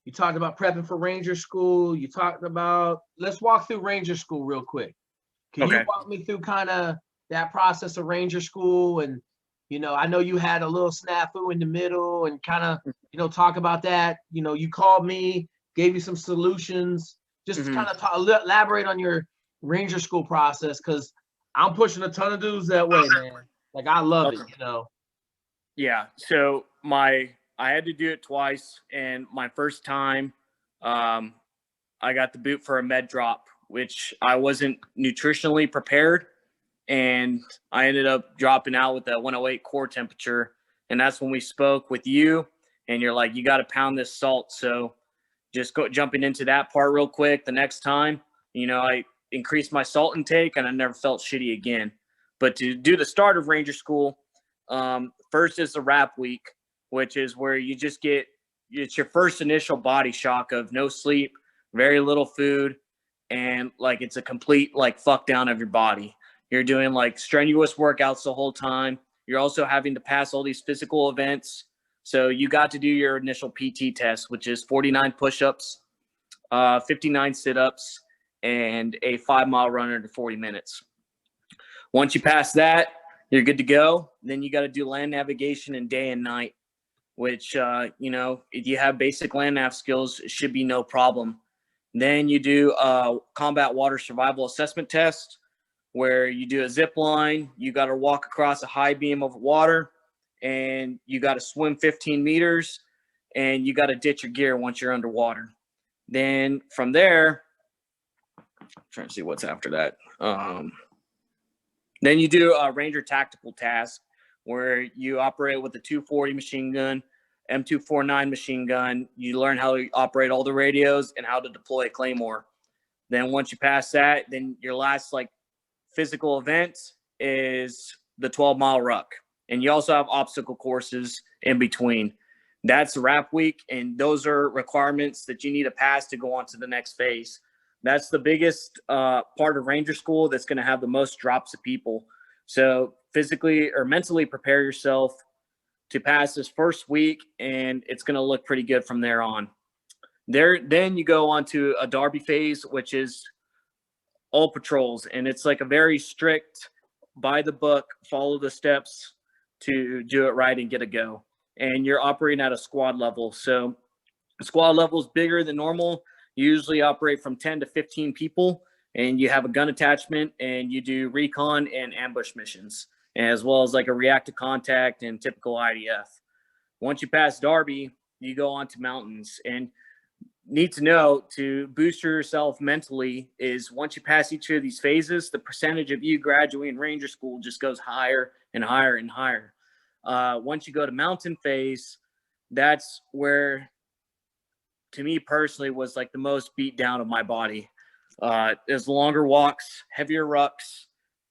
You talked about prepping for Ranger School. You talked about, let's walk through Ranger School real quick. Can you Okay. walk me through kind of that process of Ranger School? And, I know you had a little snafu in the middle and kind of, talk about that. You called me, gave you some solutions, just kind of elaborate on your Ranger School process, because I'm pushing a ton of dudes that way, man. Like, I love it, Yeah. So I had to do it twice, and my first time, I got the boot for a med drop, which I wasn't nutritionally prepared, and I ended up dropping out with a 108 core temperature. And that's when we spoke with you, and you're like, you got to pound this salt. So just jumping into that part real quick. The next time, I increased my salt intake, and I never felt shitty again. But to do the start of Ranger School, first is the wrap week, which is where you just it's your first initial body shock of no sleep, very little food, and like it's a complete like fuck down of your body. You're doing like strenuous workouts the whole time. You're also having to pass all these physical events. So you got to do your initial PT test, which is 49 push-ups, 59 sit-ups, and a 5-mile run under 40 minutes. Once you pass that, you're good to go. Then you got to do land navigation and day and night, which, if you have basic land nav skills, it should be no problem. Then you do a combat water survival assessment test, where you do a zip line. You got to walk across a high beam of water, and you got to swim 15 meters, and you got to ditch your gear once you're underwater. Then from there, I'm trying to see what's after that. Then you do a Ranger tactical task, where you operate with a 240 machine gun, M249 machine gun. You learn how to operate all the radios and how to deploy a claymore. Then once you pass that, then your last like physical event is the 12-mile ruck. And you also have obstacle courses in between. That's wrap week, and those are requirements that you need to pass to go on to the next phase. That's the biggest part of Ranger School that's going to have the most drops of people. So physically or mentally prepare yourself to pass this first week, and it's going to look pretty good from there on. Then you go on to a Darby Phase, which is all patrols, and it's like a very strict, by the book, follow the steps to do it right and get a go. And you're operating at a squad level. So squad level is bigger than normal. You usually operate from 10 to 15 people, and you have a gun attachment, and you do recon and ambush missions, as well as like a react to contact and typical IDF. Once you pass Darby, you go on to mountains. And need to know, to boost yourself mentally, is once you pass each of these phases, the percentage of you graduating Ranger School just goes higher and higher and higher. Once you go to mountain phase, that's where, to me personally, was like the most beat down of my body. There's longer walks, heavier rucks,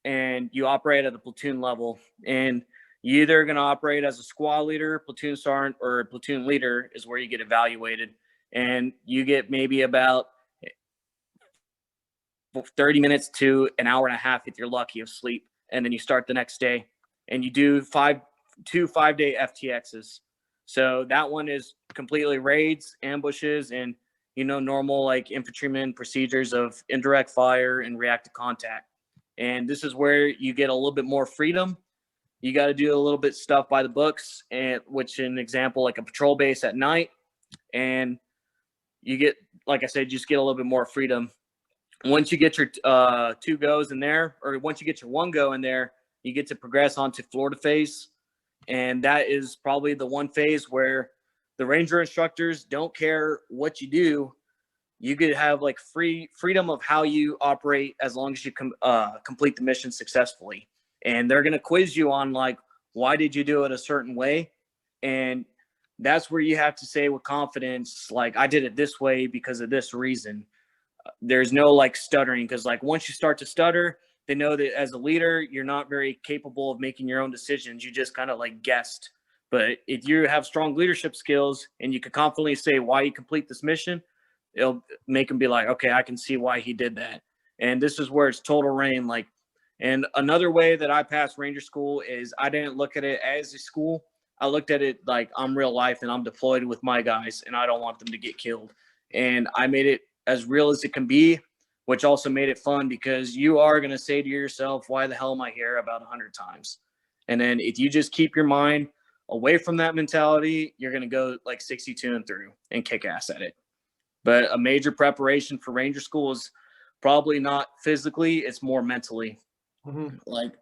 and you operate at the platoon level. And you either going to operate as a squad leader, platoon sergeant, or a platoon leader is where you get evaluated. And you get maybe about 30 minutes to an hour and a half, if you're lucky, of sleep. And then you start the next day, and you do 2 5-day FTXs. So that one is completely raids, ambushes, and, normal like infantryman procedures of indirect fire and reactive contact. And this is where you get a little bit more freedom. You got to do a little bit stuff by the books, and which, an example, like a patrol base at night. And you get, like I said, just get a little bit more freedom. Once you get your 2 goes in there, or once you get your 1 go in there, you get to progress onto Florida phase. And that is probably the one phase where the Ranger instructors don't care what you do. You could have like freedom of how you operate, as long as you complete the mission successfully. And they're going to quiz you on like, why did you do it a certain way? And that's where you have to say with confidence, like, I did it this way because of this reason. There's no like stuttering, because like once you start to stutter, they know that as a leader, you're not very capable of making your own decisions. You just kind of like guessed. But if you have strong leadership skills and you can confidently say why you complete this mission, it'll make them be like, okay, I can see why he did that. And this is where it's total rain. Like, and another way that I passed Ranger School is I didn't look at it as a school. I looked at it like I'm real life and I'm deployed with my guys and I don't want them to get killed. And I made it as real as it can be, which also made it fun because you are going to say to yourself, why the hell am I here about 100 times? And then if you just keep your mind away from that mentality, you're going to go like 62 and through and kick ass at it. But a major preparation for Ranger School is probably not physically, it's more mentally. Like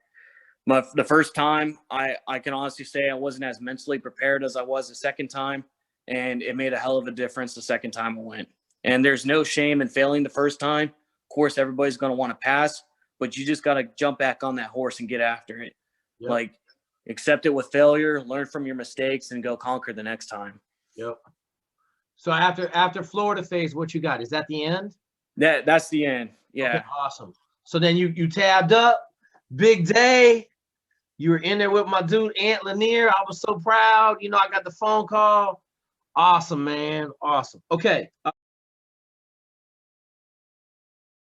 the first time, I can honestly say I wasn't as mentally prepared as I was the second time, and it made a hell of a difference the second time I went. And there's no shame in failing the first time. Of course, everybody's going to want to pass, but you just got to jump back on that horse and get after it. Yep. Like, accept it with failure, learn from your mistakes, and go conquer the next time. Yep. So after Florida phase, what you got? Is that the end? That's the end. Yeah. Okay, awesome. So then you tabbed up, big day. You were in there with my dude, Ant Lanier. I was so proud. You know, I got the phone call. Awesome, man. Awesome. Okay.